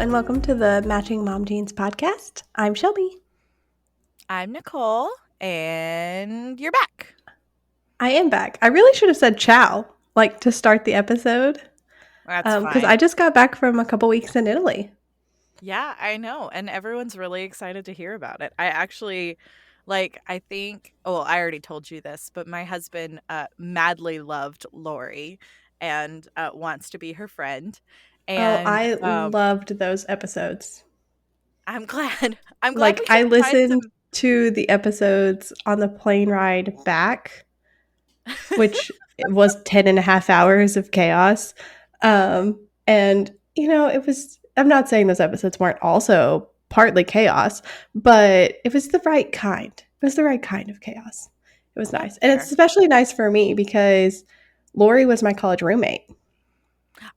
and welcome to the Matching Mom Jeans podcast. I'm Shelby. I'm Nicole, and you're back. I am back. I really should have said ciao, to start the episode, That's because fine. I just got back from a couple weeks in Italy. Yeah, I know. And everyone's really excited to hear about it. I actually, I think, I already told you this, but my husband madly loved Lori and wants to be her friend. Oh, And I loved those episodes. I'm glad. I'm glad we I could find listened some. to the episodes on the plane ride back, which was 10 and a half hours of chaos. And, I'm not saying those episodes weren't also partly chaos, but it was the right kind. It was the right kind of chaos. It was That's nice. And it's fair. especially nice for me because Lori was my college roommate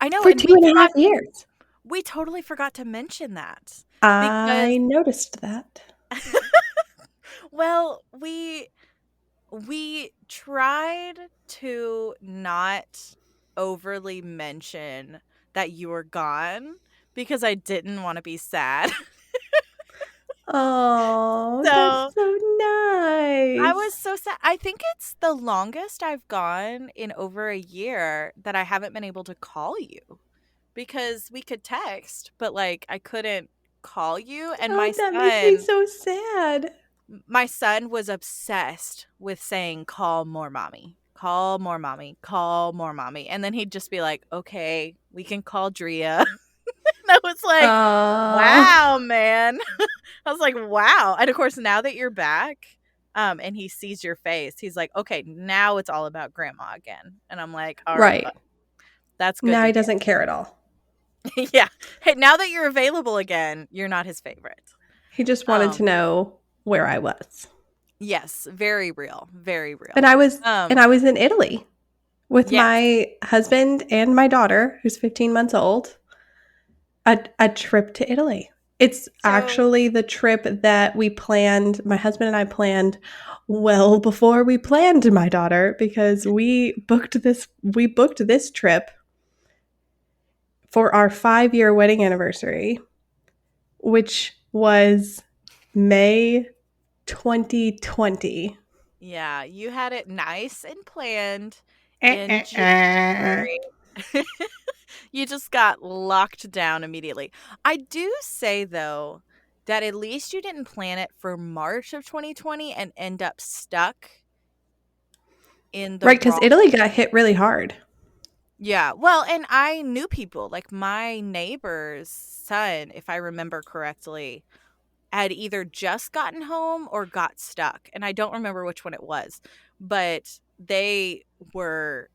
I know. for And two and a half years. we totally forgot to mention that because, I noticed that. well, we tried to not overly mention that you were gone because I didn't want to be sad. Oh, that's So so I was nice. so sad. I think it's the longest I've gone in over a year that I haven't been able to call you because we could text, but I couldn't call you. And Oh, my that makes me son, so sad. my son was obsessed with saying, call more mommy, call more mommy, call more mommy. And then he'd just be like, okay, we can call Drea. And I was like, Oh. wow, man. I was like, wow. And of course, now that you're back, and he sees your face, he's like, okay, now it's all about grandma again. And I'm like, all right, Right. bud, that's good Now to he hear. doesn't care at all. Yeah. Hey, now that you're available again, you're not his favorite. He just wanted to Um, know where I was. yes, very real, very And real. I was and Um, I was in Italy with yes. my husband and my daughter, who's 15 months old, a trip to Italy. It's So actually the trip that my husband and I planned well before we planned my daughter because we booked this trip for our 5-year wedding anniversary, which was May 2020. yeah, you had it nice and planned Eh, in eh, eh. January. You just got locked down immediately. I do say, though, that at least you didn't plan it for March of 2020 and end up stuck in the Right, because wrong. Italy got hit really hard. Yeah. Well, and I knew people, like my neighbor's son, if I remember correctly, had either just gotten home or got stuck. And I don't remember which one it was, but were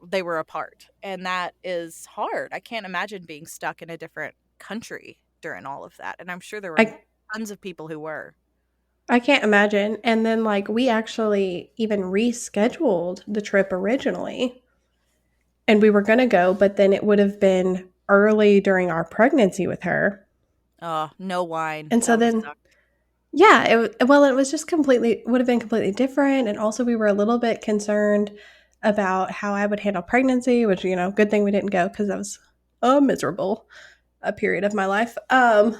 they were apart, and that is hard. I can't imagine being stuck in a different country during all of that, and I'm sure there were I tons of people who were. I can't imagine. And then we actually even rescheduled the trip originally, and we were going to go, but then it would have been early during our pregnancy with her. Oh, no wine. And so That would have then sucked. yeah, it was just completely would have been completely different, and also we were a little bit concerned about how I would handle pregnancy, which good thing we didn't go because that was a miserable a period of my life. But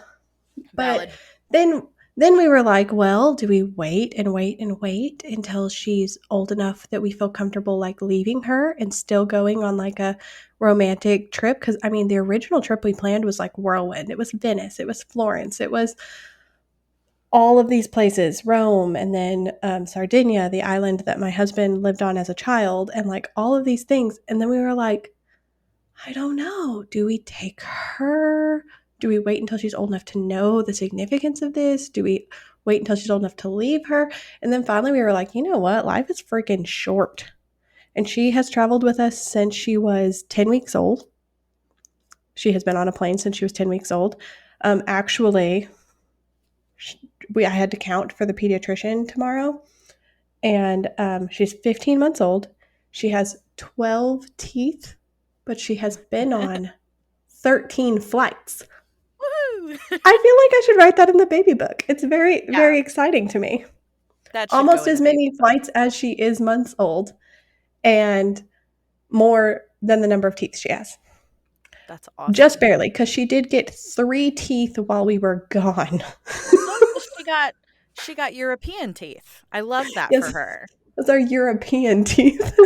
Valid. then then we were like, well, do we wait and wait and wait until she's old enough that we feel comfortable leaving her and still going on a romantic trip? Because I mean, the original trip we planned was whirlwind. It was Venice, it was Florence, it was all of these places, Rome, and then Sardinia, the island that my husband lived on as a child, and all of these things. And then we were like, I don't know. Do we take her? Do we wait until she's old enough to know the significance of this? Do we wait until she's old enough to leave her? And then finally we were like, you know what? Life is freaking short. And she has traveled with us since she was 10 weeks old. She has been on a plane since she was 10 weeks old. Actually, I had to count for the pediatrician tomorrow, and she's 15 months old. She has 12 teeth, but she has been on 13 flights. Woohoo! I feel like I should write that in the baby book. It's very, Yeah, very exciting to me. that should go Almost in as the baby many book. flights as she is months old, and more than the number of teeth she has. That's Just awesome. barely, because she did get 3 teeth while we were gone. Oh, so she got European teeth. I love that for Yes, her. those are European teeth.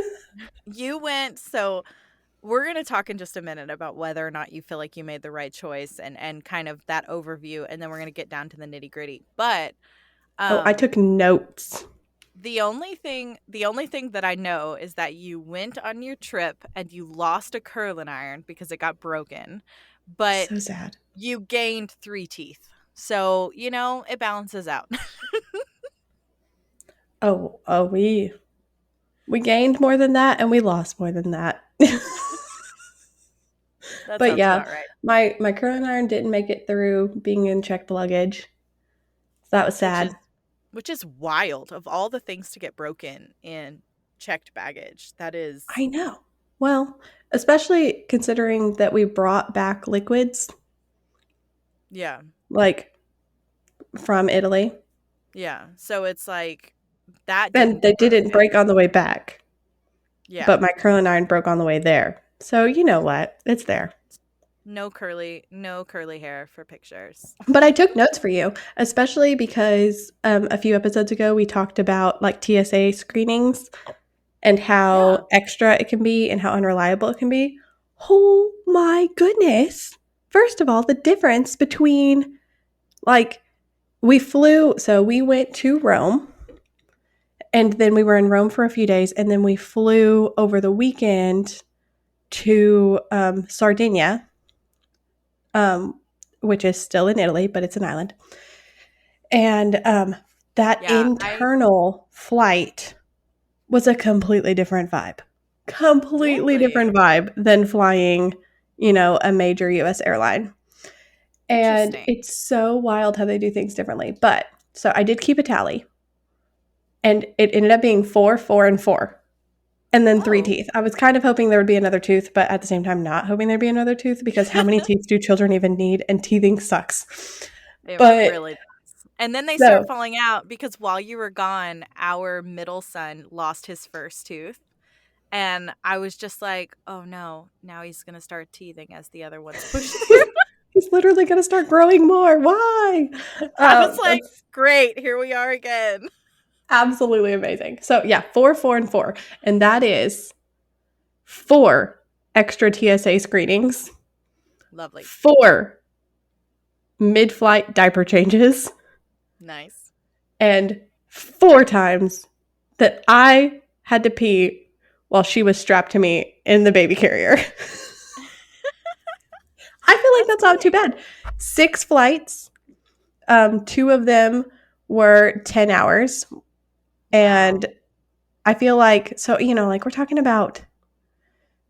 You went so we're going to talk in just a minute about whether or not you feel like you made the right choice and kind of that overview, and then we're going to get down to the nitty-gritty. But Oh, I um took notes. the only thing that I know is that you went on your trip and you lost a curling iron because it got broken, but So sad. you gained 3 teeth. So, it balances out. Oh, we gained more than that and we lost more than that. That But sounds yeah, about right. my curling iron didn't make it through being in checked luggage. So that was Which is sad. which is wild of all the things to get broken in checked baggage. That is I know. Well, especially considering that we brought back liquids yeah. like from Italy, Yeah. So it's like that and didn't they get didn't broken. break on the way back, Yeah. but my curling iron broke on the way there. So you know what? It's there. No curly hair for pictures. But I took notes for you, especially because a few episodes ago we talked about like TSA screenings and Yeah. how extra it can be and how unreliable it can be. Oh my goodness. First of all, the difference between like so we went to Rome and then we were in Rome for a few days and then we flew over the weekend to Sardinia, um, which is still in Italy, but it's an island. And that Yeah, I internal flight was a completely different vibe. Completely really different vibe than flying, a major US airline. And interesting. it's so wild how they do things differently. But so I did keep a tally, and it ended up being 4, 4, and 4, and then 3 Oh, teeth. I was kind of hoping there would be another tooth, but at the same time, not hoping there'd be another tooth because how many teeth do children even need? And teething sucks. it But really does. And then they start so falling out because while you were gone, our middle son lost his first tooth. And I was just like, oh no, now he's going to start teething as the other ones push through. he's literally going to start growing more. Why? I was like, That's great, here we are again. absolutely amazing. So yeah, 4, 4, and 4. And that is 4 extra TSA screenings, Lovely. 4 mid-flight diaper changes, Nice. and 4 times that I had to pee while she was strapped to me in the baby carrier. I feel like That's that's not too great. bad. 6 flights, 2 of them were 10 hours. And Wow. I feel like, so, like we're talking about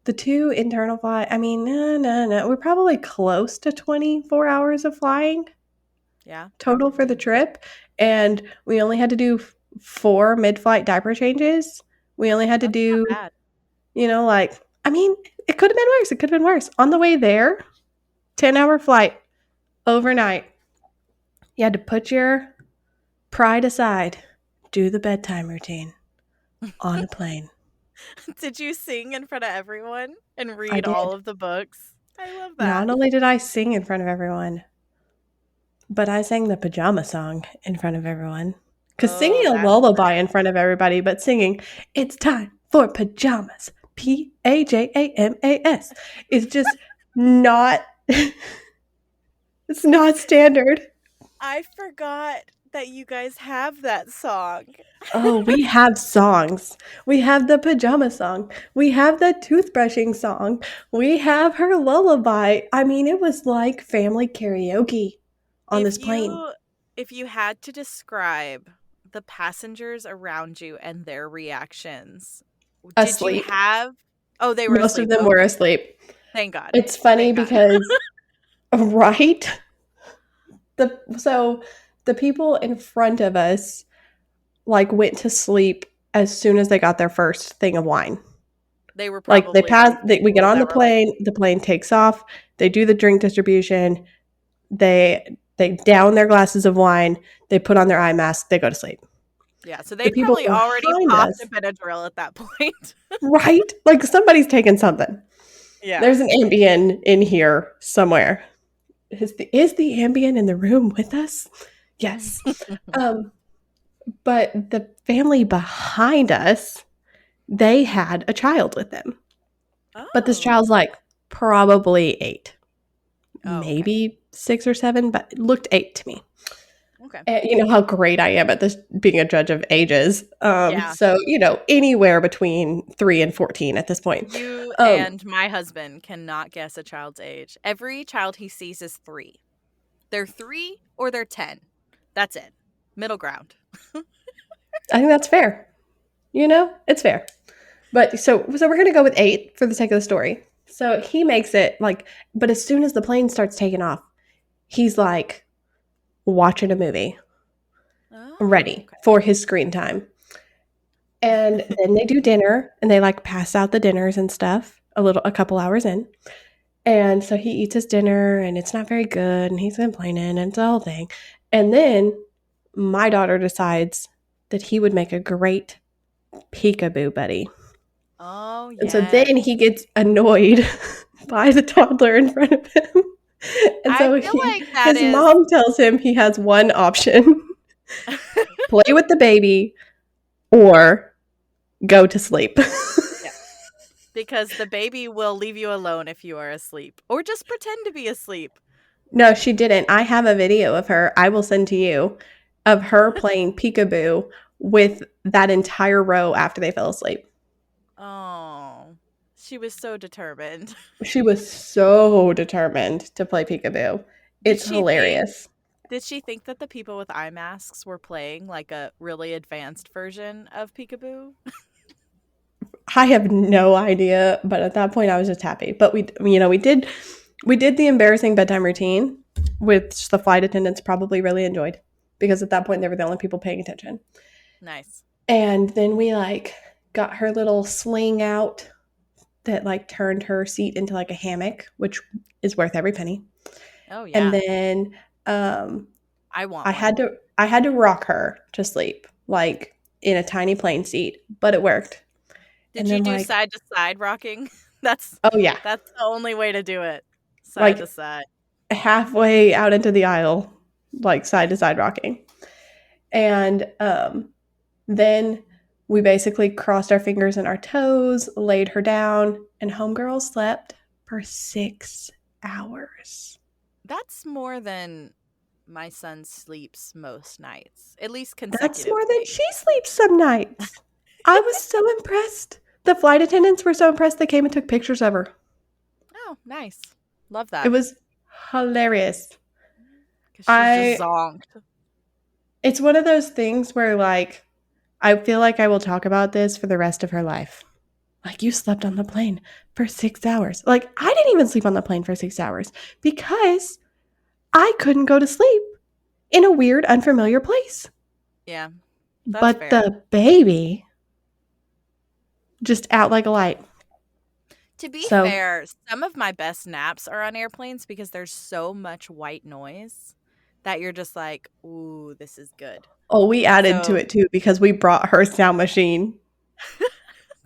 the 2 internal flight. I mean, no, no, no. We're probably close to 24 hours of flying Yeah, total for the probably. trip. And we only had to do 4 mid flight diaper changes. We only had to That's not do, bad. like, I mean, it could have been worse. It could have been worse. On the way there, 10-hour flight overnight. You had to put your pride aside, do the bedtime routine on a plane. Did you sing in front of everyone and I read all did. of the books? I love Not that. only did I sing in front of everyone, but I sang the pajama song in front of everyone. Because singing Oh, a that's lullaby in rad. front of everybody, but singing, it's time for pajamas, PAJAMAS, is just not, it's not standard. I forgot that you guys have that song. Oh, we have songs. We have the pajama song. We have the toothbrushing song. We have her lullaby. I mean, it was like family karaoke on If this plane. you if you had to describe the passengers around you and their reactions, did you Asleep. have Oh, they were Most of asleep. them were Okay. asleep. Thank God. It's funny Thank God. because right? So the people in front of us like went to sleep as soon as they got their first thing of wine. They were Like probably those we get people on that were like, the plane takes off, they do the drink distribution, they down their glasses of wine, they put on their eye mask, they go to sleep. yeah, so The they'd people probably already behind popped a us, Benadryl at that point. right? Like somebody's taking something. Yeah. There's an Ambien in here somewhere. Is the Ambien in the room with us? Yes. Um, but the family behind us, they had a child with them. But this Oh. child's like probably 8, Oh, okay. maybe 6 or 7, but it looked 8 to me. Okay. And you know how great I am at this being a judge of ages. Yeah. So, anywhere between 3 and 14 at this point. You Um, and my husband cannot guess a child's age. Every child he sees is 3. They're 3 or they're 10. That's it. Middle ground. I think that's fair. It's fair. But so we're gonna go with 8 for the sake of the story. So he makes it like, but as soon as the plane starts taking off, he's like watching a movie, Oh, ready okay. for his screen time. And then they do dinner and they like pass out the dinners and stuff a couple hours in. And so he eats his dinner and it's not very good and he's complaining and it's the whole thing. And then my daughter decides that he would make a great peekaboo buddy. Oh, And so then yes. he gets annoyed by the toddler in front of him. And I so feel like that his is mom tells him he has one option: play with the baby or go to sleep. yeah, because the baby will leave you alone if you are asleep or just pretend to be asleep. No, she didn't. I have a video of her, I will send to you, of her playing peekaboo with that entire row after they fell asleep. Oh, she was so determined. She was so determined to play peekaboo. Did It's she think hilarious. did she think that the people with eye masks were playing like a really advanced version of Peekaboo? I have no idea, but at that point I was just happy. But we did the embarrassing bedtime routine, which the flight attendants probably really enjoyed because at that point they were the only people paying attention. Nice. And then we like got her little sling out that like turned her seat into like a hammock, which is worth every penny. Oh And yeah. then I want I had one. to I had to rock her to sleep like in a tiny plane seat, but it worked. And Did you then do like, side to side rocking? That's oh yeah, that's the only way to do it. Side to like side. halfway out into the aisle, like side to side rocking. And then we basically crossed our fingers and our toes, laid her down, and homegirl slept for 6 hours. That's more than my son sleeps most nights, at least That's more than consecutively. she sleeps some nights. I was so impressed. The flight attendants were so impressed they came and took pictures of her. Oh, nice. Love It that. was hilarious. Because she's just I zonked. It's one of those things where like I feel like I will talk about this for the rest of her life. Like, you slept on the plane for 6 hours. Like, I didn't even sleep on the plane for 6 hours because I couldn't go to sleep in a weird, unfamiliar place. Yeah, that's But fair. the baby just out like a light. To be So, fair, some of my best naps are on airplanes because there's so much white noise that you're just like, "Ooh, this is good." oh, we added to So, it too because we brought her sound machine.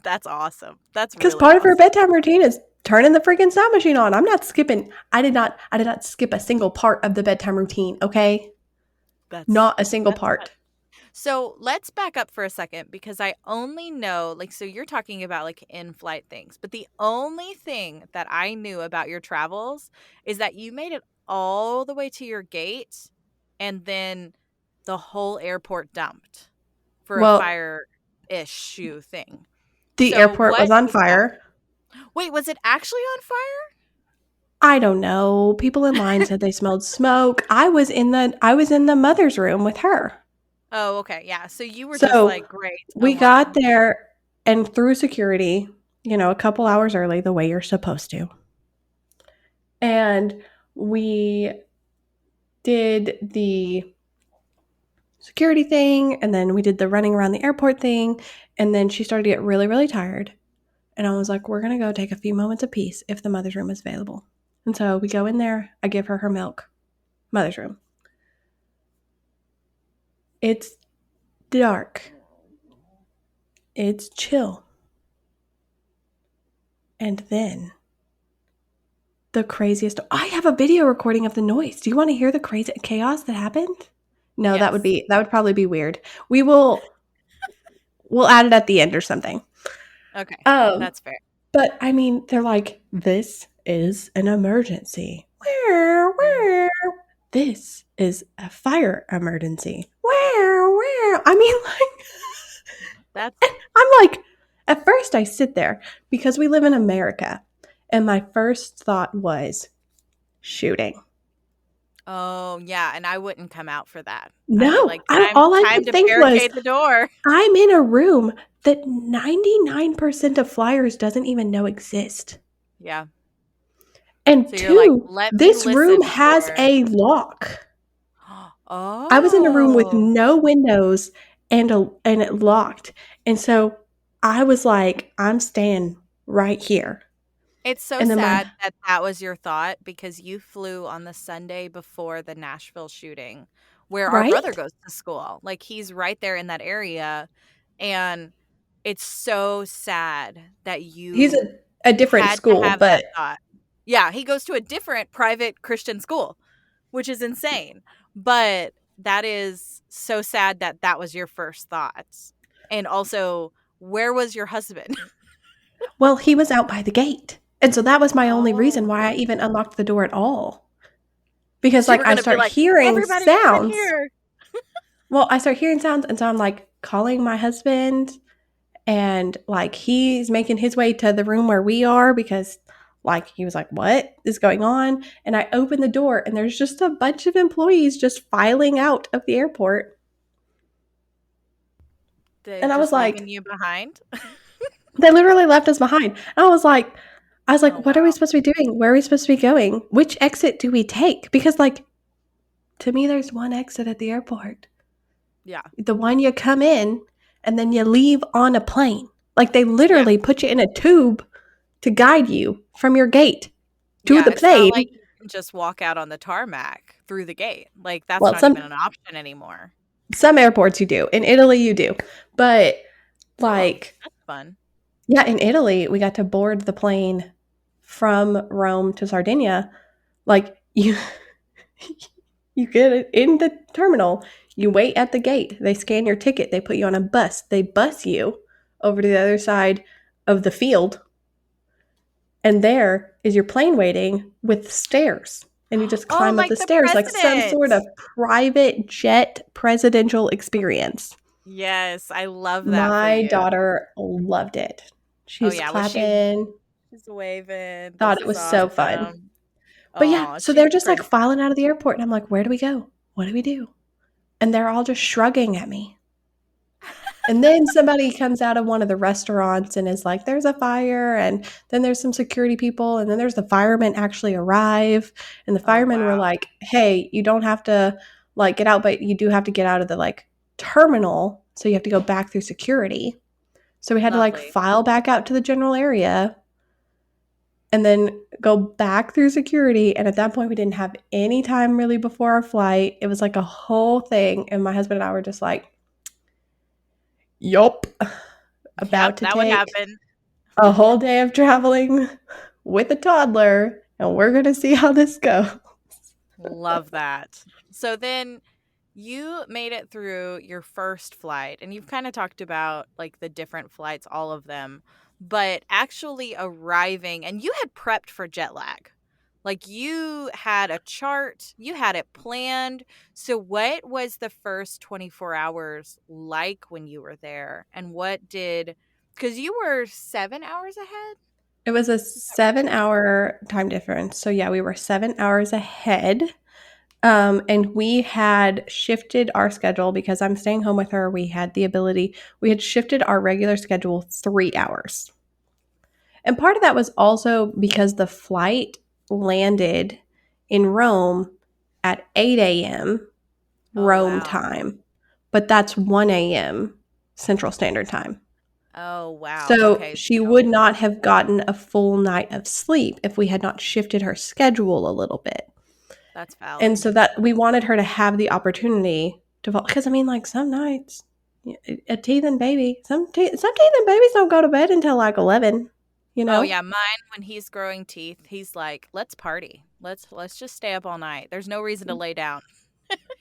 that's awesome. That's Because really part of her awesome. bedtime routine is turning the freaking sound machine on. I'm not skipping. I did not skip a single part of the bedtime routine, okay? That's Not a single that's good. part. So, let's back up for a second because I only know like so you're talking about like in-flight things, but the only thing that I knew about your travels is that you made it all the way to your gate and then the whole airport dumped for a Well, fire issue thing. the So airport was what on was that? fire. Wait, was it actually on fire? I don't know. People in line said they smelled smoke. I was in the mother's room with her. Oh, okay. Yeah. So you were just So like, great. Oh we got my. there and through security, a couple hours early, the way you're supposed to. And we did the security thing and then we did the running around the airport thing. And then she started to get really, really tired. And I was like, we're going to go take a few moments of peace if the mother's room is available. And so we go in there. I give her her milk. Mother's room. It's dark. It's chill. And then the craziest. I have a video recording of the noise. Do you want to hear the crazy chaos that happened? No, Yes. that would probably be weird. We'll add it at the end or something. Okay. Um, That's fair. but I mean, they're like, this is an emergency. Mm. This is a fire emergency. I mean, like, That's I'm like, at first I sit there because we live in America, and my first thought was shooting. Oh, yeah, and I wouldn't come out for that. I'd be No, like, "Time all I time could to think was, barricade the door." I'm in a room that 99% of flyers doesn't even know exist. Yeah. And So you're like, two, "Let me this room listen has for." a lock. I was in a room with Oh. no windows and it locked. And so I was like, I'm staying right here. It's so And then sad that that was your thought because you flew on the Sunday before the Nashville shooting where our brother right? goes to school. Like, he's right there in that area, and it's so sad that He's you a different had to school, have that but thought. Yeah, he goes to a different private Christian school, which is insane. But that is so sad that that was your first thoughts. And also, where was your husband? well, he was out by the gate. And so that was my only reason Oh. why I even unlocked the door at all. Because Because you like were I gonna be start like, hearing "Everybody come in sounds. here." Well, I start hearing sounds and so I'm like calling my husband and like he's making his way to the room where we are because like he was like, what is going on? And I open the door and there's just a bunch of employees just filing out of the airport. They And I was just leaving like, you behind? they literally left us behind. And I was Oh, like, what are we wow. supposed to be doing? Where are we supposed to be going? Which exit do we take? Because like to me there's one exit at the airport. Yeah. The one you come in and then you leave on a plane. Like they Yeah. literally put you in a tube to guide you from your gate to Yeah, the it's not like plane. you can just walk out on the tarmac through the gate. Like, that's Well, not even an option anymore. some airports you do. In Italy you do. But Oh, like that's fun. yeah, in Italy we got to board the plane from Rome to Sardinia. Like you you get it in the terminal, you wait at the gate, they scan your ticket, they put you on a bus, they bus you over to the other side of the field, and there is your plane waiting with stairs. And you just Oh, climb up like the the stairs like some president. sort of private jet presidential experience. Yes, I love that for My you. daughter loved it. She Oh, was yeah, was clapping, she's waving, thought "This it is was so fun. awesome." But yeah, Oh, so she's they're just like pretty. filing out of the airport. And I'm like, where do we go? What do we do? And they're all just shrugging at me. And then somebody comes out of one of the restaurants and is like, there's a fire. And then there's some security people. And then there's the firemen actually arrive. And the Oh, firemen were wow. like, hey, you don't have to like get out, but you do have to get out of the like terminal. So you have to go back through security. So we had to like Lovely. file back out to the general area and then go back through security. And at that point, we didn't have any time really before our flight. It was like a whole thing. And my husband and I were just like, yup, Yep, about to that would take happen. a whole day of traveling with a toddler. And we're going to see how this goes. Love that. So then you made it through your first flight, and you've kind of talked about like the different flights, all of them, but actually arriving, and you had prepped for jet lag. Like, you had a chart, you had it planned. So what was the first 24 hours like when you were there? And what did, because you were 7 hours ahead? It was a Is that right? 7 hour time difference. So, yeah, we were 7 hours ahead. And we had shifted our schedule because I'm staying home with her. We had shifted our regular schedule 3 hours. And part of that was also because the flight landed in Rome at 8 a.m. Oh, Rome wow. time, but that's 1 a.m. Central Standard Time. Oh, wow. So Okay. she So would not have gotten a full night of sleep if we had not shifted her schedule a little bit. that's And valid. so that we wanted her to have the opportunity to fall. Because I mean, like some nights, a teething baby, some teething babies don't go to bed until like 11. you Oh know? yeah, mine when he's growing teeth, he's like, "Let's party. Let's just stay up all night. There's no reason to lay down."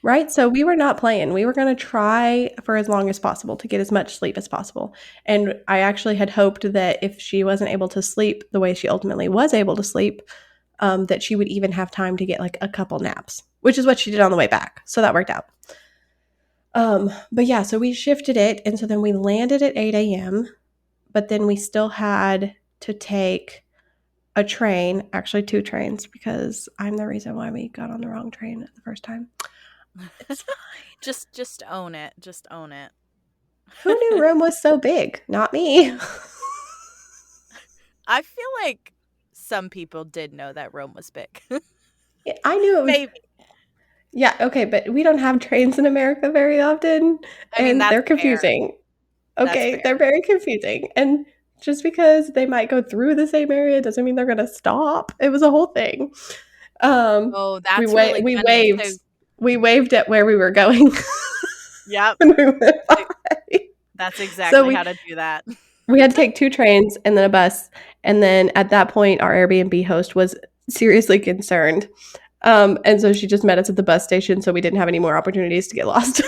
Right? So we were not playing. We were going to try for as long as possible to get as much sleep as possible. And I actually had hoped that if she wasn't able to sleep the way she ultimately was able to sleep, that she would even have time to get like a couple naps, which is what she did on the way back. So that worked out. But yeah, so we shifted it. And so then we landed at 8 a.m., but then we still had to take a train, actually two trains, because I'm the reason why we got on the wrong train the first time. It's fine. Just own it. Just own it. Who knew Rome was so big? Not me. I feel like some people did know that Rome was big. I knew it was. Maybe. Yeah, okay, but we don't have trains in America very often, I mean, and that's they're fair. confusing. That's Okay, they're fair. very confusing. And just because they might go through the same area doesn't mean they're going to stop. It was a whole thing. Um, Oh, we that's wa- really we funny. waved. So, We waved at where we were going yep. when we went So by. that's So exactly we how to do that. we had to take two trains and then a bus. And then at that point, our Airbnb host was seriously concerned. And so she just met us at the bus station, so we didn't have any more opportunities to get lost.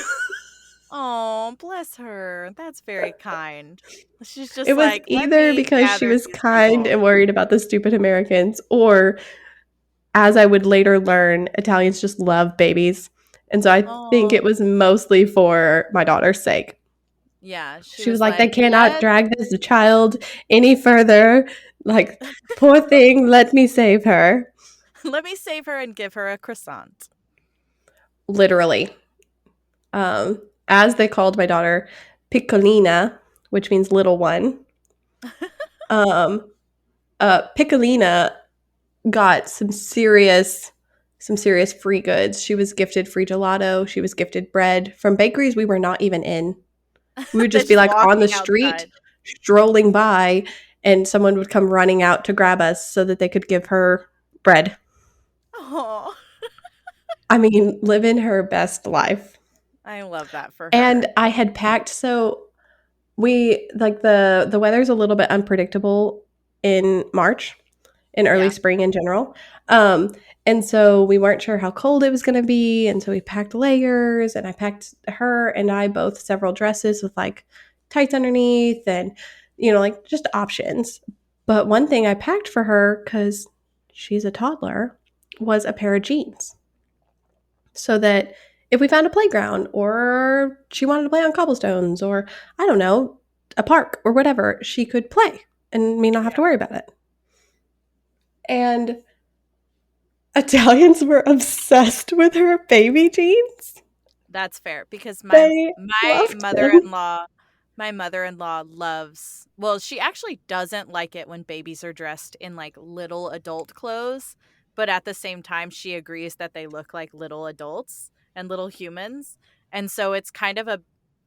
Oh, bless her. That's very kind. She's just It was like, let either me because she gather was these kind people. and worried about the stupid Americans, or as I would later learn, Italians just love babies. And so I think Oh, it was mostly for my daughter's sake. yeah. She She was was like, they like, cannot drag this child any further. Like, poor thing, let me save her. let me save her and give her a croissant. Literally. As they called my daughter, Piccolina, which means little one. Um, Piccolina got some serious free goods. She was gifted free gelato. She was gifted bread from bakeries we were not even in. We would They're just be just like on the walking street, outside. strolling by, and someone would come running out to grab us so that they could give her bread. Oh, I mean, living her best life. I love that for And her. I had packed so we like the weather's a little bit unpredictable in March, in early Yeah. spring in general. Um, and so we weren't sure how cold it was going to be. And so we packed layers, and I packed her and I both several dresses with like tights underneath and, like just options. But one thing I packed for her, because she's a toddler, was a pair of jeans so that if we found a playground or she wanted to play on cobblestones or I don't know, a park or whatever, she could play and me not have Yeah. to worry about it. And Italians were obsessed with her baby jeans. That's fair because my They my loved them. mother-in-law my mother-in-law loves well, she actually doesn't like it when babies are dressed in like little adult clothes, but at the same time she agrees that they look like little adults and little humans. And so it's kind of a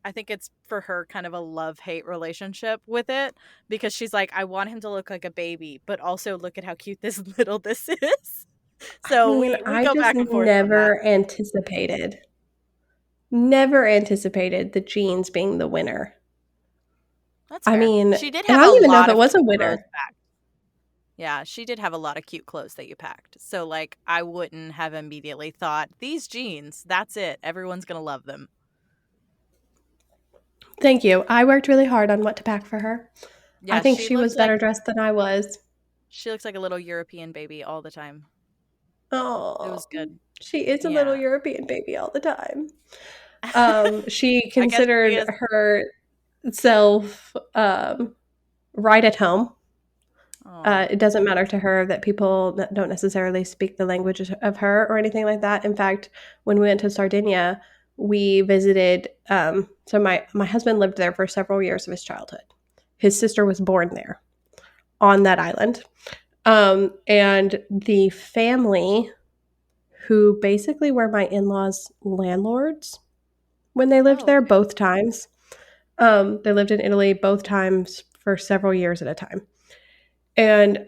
I think it's for her kind of a love-hate relationship with it because she's like I want him to look like a baby, but also look at how cute this little this is. I So mean, we I go just back and forth on that. never anticipated the jeans being the winner. That's I fair. mean, She did and have I a don't even know if lot it of was a cute clothes winner. packed. Yeah, she did have a lot of cute clothes that you packed. So, like, I wouldn't have immediately thought, these jeans, that's it. Everyone's going to love them. Thank you. I worked really hard on what to pack for her. I Yeah, think she was better dressed than I was. she looks like a little European baby all the time. It Oh, was good. she is a little Yeah. European baby all the time. She I guess she considered is. herself right at home. Oh, It doesn't matter to her that people don't necessarily speak the language of her or anything like that. In fact, when we went to Sardinia, we visited. So my husband lived there for several years of his childhood. His sister was born there on that island, and the family who basically were my in-laws' landlords when they lived oh, there okay. both times. They lived in Italy both times for several years at a time. And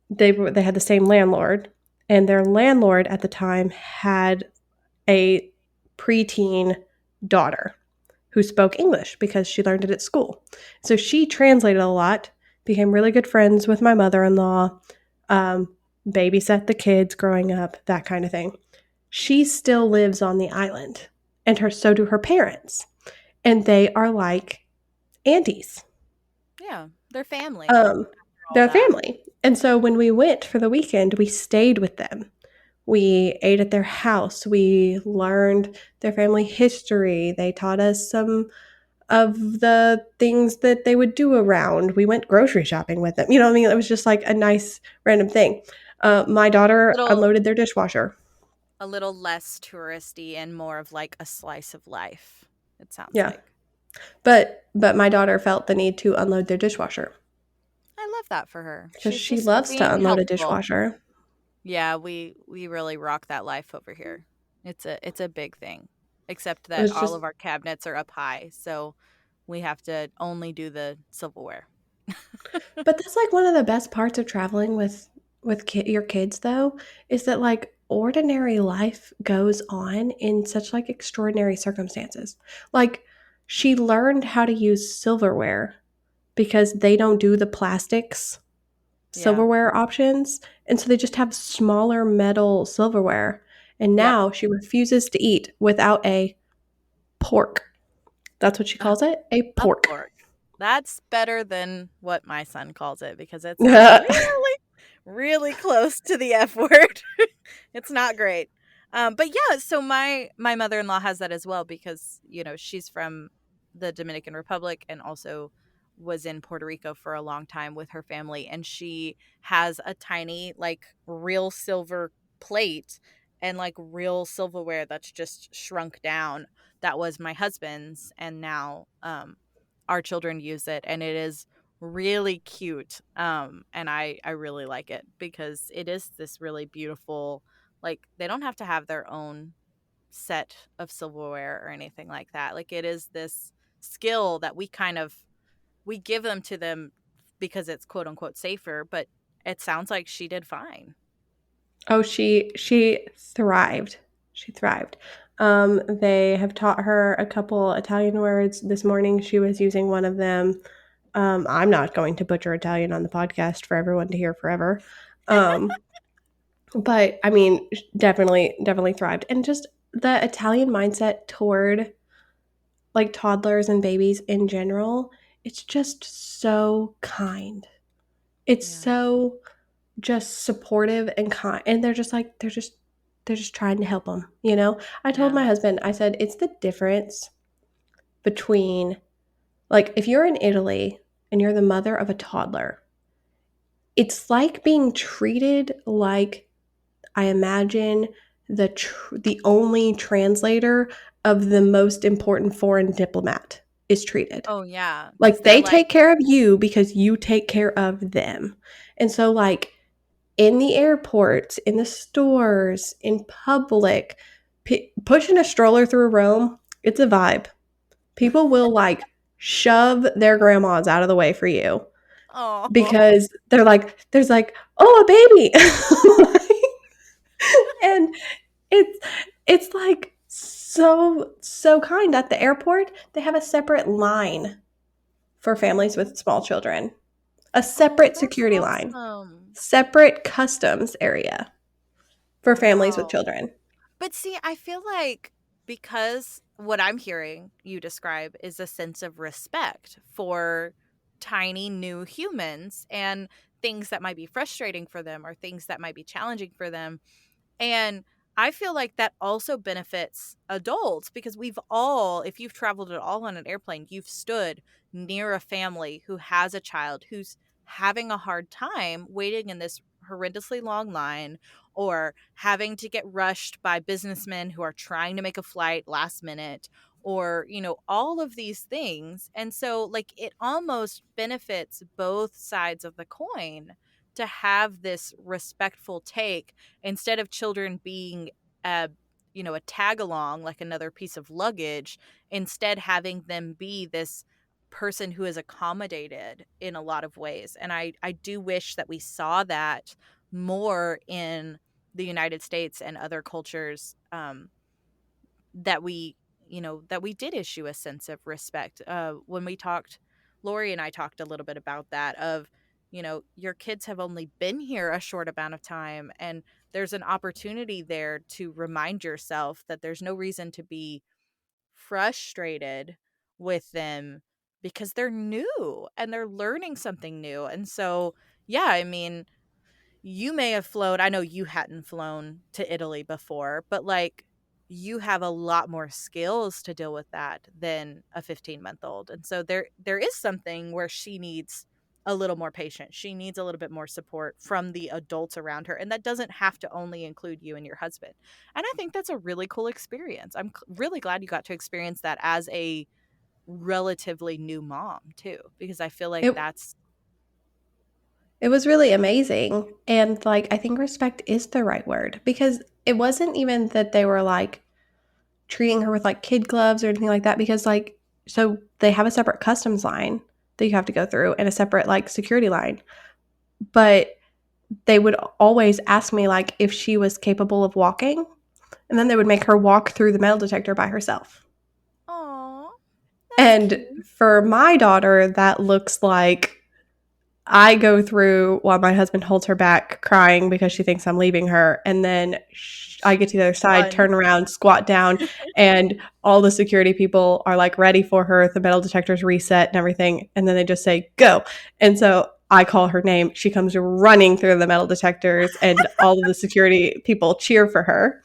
they had the same landlord, and their landlord at the time had a preteen daughter who spoke English because she learned it at school. So she translated a lot, became really good friends with my mother-in-law, um, babysat the kids growing up, that kind of thing. She still lives on the island, and so do her parents, and they are like aunties. Yeah, they're family Um, after all they're that. family. And so when we went for the weekend, we stayed with them. We ate at their house. We learned their family history. They taught us some of the things that they would do around. We went grocery shopping with them. You know what I mean? It was just like a nice random thing. My daughter Little unloaded their dishwasher. a little less touristy and more of like a slice of life, it sounds Yeah. like. But my daughter felt the need to unload their dishwasher I love that for her. because She's she just loves to being unload a helpful. dishwasher. Yeah, we really rock that life over here. It's a big thing. Except It that was all just of our cabinets are up high, so we have to only do the silverware. But that's like one of the best parts of traveling with your kids though, is that like ordinary life goes on in such like extraordinary circumstances. Like she learned how to use silverware because they don't do the plastics Yeah. silverware options, and so they just have smaller metal silverware. And Yep. now she refuses to eat without a pork. That's what she calls it, a A pork. pork. That's better than what my son calls it because it sounds really, really close to the F word. It's not great. But yeah, so my mother-in-law has that as well because, she's from the Dominican Republic and also was in Puerto Rico for a long time with her family, and she has a tiny like real silver plate and like real silverware that's just shrunk down. That was my husband's, and now our children use it, and it is really cute. And I really like it because it is this really beautiful, like they don't have to have their own set of silverware or anything like that. Like it is this skill that we give them to them because it's quote unquote safer, but it sounds like she did fine. Oh, she thrived. She thrived. They have taught her a couple Italian words. This morning she was using one of them. I'm not going to butcher Italian on the podcast for everyone to hear forever. Um, but I mean, definitely thrived. And just the Italian mindset toward like toddlers and babies in general, it's just so kind. It's Yeah. so just supportive and kind, and they're just trying to help them, you know. I told Yeah. my husband, I said it's the difference between like if you're in Italy and you're the mother of a toddler, it's like being treated like, I imagine, the only translator of the most important foreign diplomat is treated. Oh yeah, because Like they're they like, take care of you because you take care of them. And so like in the airports, in the stores, in public, pushing a stroller through Rome, it's a vibe. People will like shove their grandmas out of the way for you oh because there's like, oh, a baby. And it's it's like so kind. At the airport, they have a separate line for families with small children, a oh, separate that's security line, awesome. separate customs area for families with Wow. children. But see, I feel like because what I'm hearing you describe is a sense of respect for tiny new humans and things that might be frustrating for them or things that might be challenging for them. And I feel like that also benefits adults because we've all, if you've traveled at all on an airplane, you've stood near a family who has a child who's having a hard time waiting in this horrendously long line or having to get rushed by businessmen who are trying to make a flight last minute or, all of these things. And so, like, it almost benefits both sides of the coin to have this respectful take instead of children being a a tag along like another piece of luggage, instead having them be this person who is accommodated in a lot of ways. And I do wish that we saw that more in the United States and other cultures, that we did issue a sense of respect when we talked Lori and I talked a little bit about that of, your kids have only been here a short amount of time, and there's an opportunity there to remind yourself that there's no reason to be frustrated with them because they're new and they're learning something new. And so, yeah, I mean, you may have flown, I know you hadn't flown to Italy before, but like you have a lot more skills to deal with that than a 15-month-old. And so there is something where she needs a little more patience. She needs a little bit more support from the adults around her, and that doesn't have to only include you and your husband. And I think that's a really cool experience. I'm really glad you got to experience that as a relatively new mom too, because I feel like It that's it was really amazing, and, like, I think respect is the right word because it wasn't even that they were, like, treating her with, like, kid gloves or anything like that because, like so they have a separate customs line that you have to go through and a separate, like, security line, but they would always ask me, like, if she was capable of walking, and then they would make her walk through the metal detector by herself. oh, that's And cute. for my daughter, that looks like I go through while my husband holds her back crying because she thinks I'm leaving her. And then I get to the other side, Run. turn around, squat down, and all the security people are like ready for her. The metal detectors reset and everything. And then they just say, go. And so I call her name. She comes running through the metal detectors, and all of the security people cheer for her.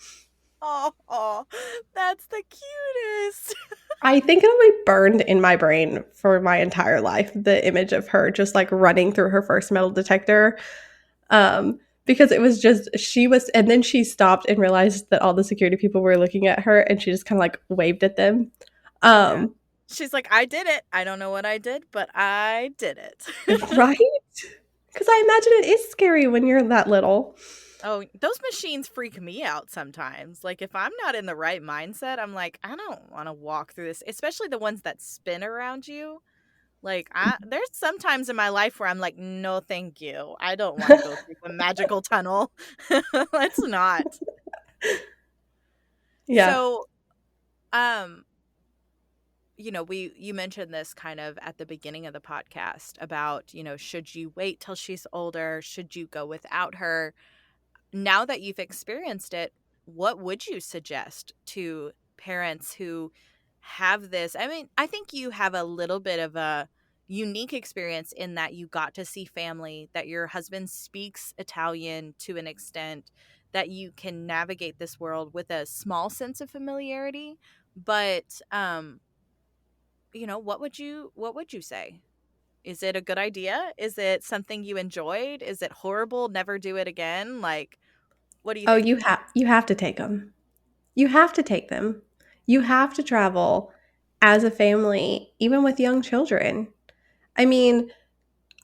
Oh, that's the cutest. I think it'll be burned in my brain for my entire life, the image of her just like running through her first metal detector. Because it was just, she was, and then she stopped and realized that all the security people were looking at her and she just kind of like waved at them. Yeah. Um, She's like, I did it. I don't know what I did, but I did it. right? Because I imagine it is scary when you're that little. Oh, those machines freak me out sometimes. Like, if I'm not in the right mindset, I'm like, I don't want to walk through this, especially the ones that spin around you. Like, there's sometimes in my life where I'm like, no, thank you. I don't want to go through the magical tunnel. Let's not. Yeah. So, um, you mentioned this kind of at the beginning of the podcast about, should you wait till she's older? Should you go without her? Now that you've experienced it, what would you suggest to parents who have this? I mean, I think you have a little bit of a unique experience in that you got to see family, that your husband speaks Italian to an extent, that you can navigate this world with a small sense of familiarity. But what would you say? Is it a good idea? Is it something you enjoyed? Is it horrible? Never do it again? Like, what do you Oh, think? you have to take them. You have to take them. You have to travel as a family, even with young children. I mean,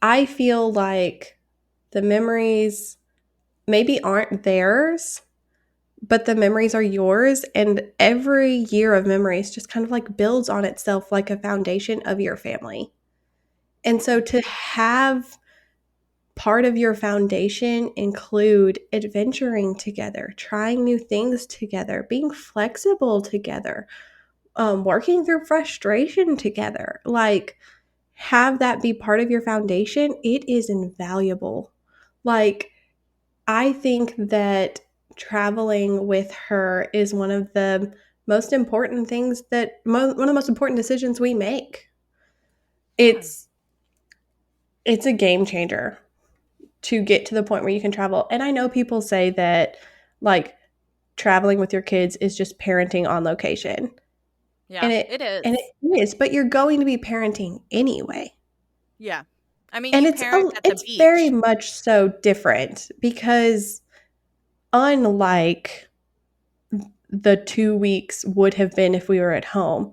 I feel like the memories maybe aren't theirs, but the memories are yours. And every year of memories just kind of like builds on itself like a foundation of your family. And Yeah. so to have part of your foundation include adventuring together, trying new things together, being flexible together, working through frustration together. Like, have that be part of your foundation. It is invaluable. Like, I think that traveling with her is one of the most important things that one of the most important decisions we make. Yeah. It's a game changer to get to the point where you can travel. And I know people say that like traveling with your kids is just parenting on location. Yeah, And it it is. is, but you're going to be parenting anyway. Yeah. I mean, And you parent at the it's very beach. much so different because unlike the 2 weeks would have been if we were at home,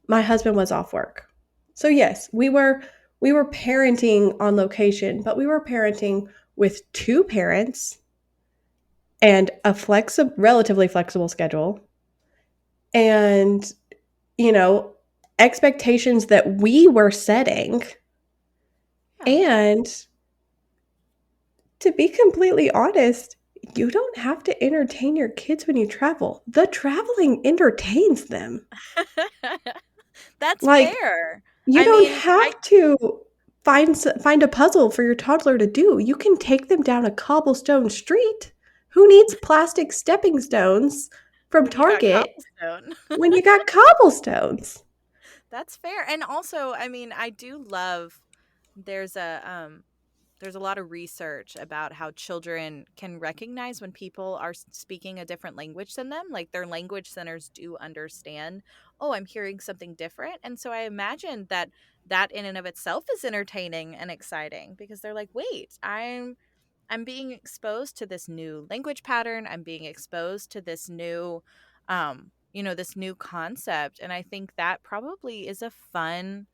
my husband was off work. So yes, we were parenting on location, but we were parenting with two parents and a relatively flexible schedule and you know expectations that we were setting. Yeah. And to be completely honest, you don't have to entertain your kids when you travel. The traveling entertains them. That's Like, fair. You I don't mean, I have to find a puzzle for your toddler to do. You can take them down a cobblestone street. Who needs plastic stepping stones from when you got Target cobblestone. when you got cobblestones? That's fair. And also, I mean, I do love there's a lot of research about how children can recognize when people are speaking a different language than them. Like their language centers do understand, oh, I'm hearing something different. And so I imagine that that in and of itself is entertaining and exciting because they're like, wait, I'm being exposed to this new language pattern. I'm being exposed to this new this new concept. And I think that probably is a fun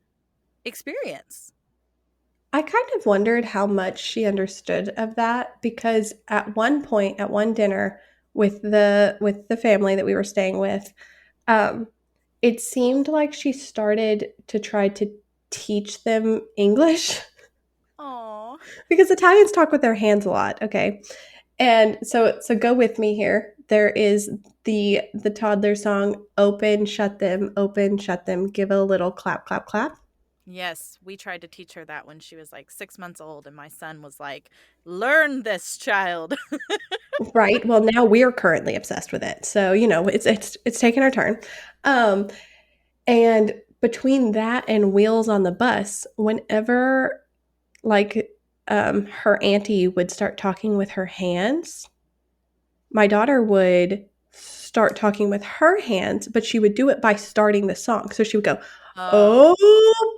experience. I kind of wondered how much she understood of that because at one point, at one dinner with the family that we were staying with, um, it seemed like she started to try to teach them English Oh, because Italians talk with their hands a lot. Okay, and so go with me here. There is the toddler song open shut them, give a little clap clap clap. yes, we tried to teach her that when she was like 6 months old, and my son was like, "Learn this, child." Right. Well, now we're currently obsessed with it. So, it's taking our turn. Um, and between that and Wheels on the Bus, whenever like her auntie would start talking with her hands, my daughter would start talking with her hands, but she would do it by starting the song. So she would go, Oh,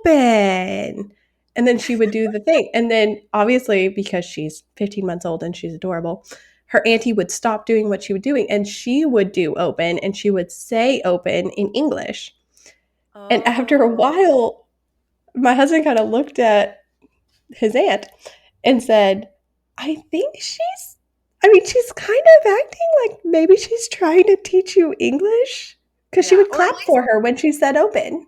open. And then she would do the thing. And then obviously, because she's 15 months old and she's adorable, her auntie would stop doing what she was doing and she would do open and she would say open in English. And after a oh, while, my husband kind of looked at his aunt and said, I think she's kind of acting like maybe she's trying to teach you English. Because she yeah, would or at clap least, for her when she said open.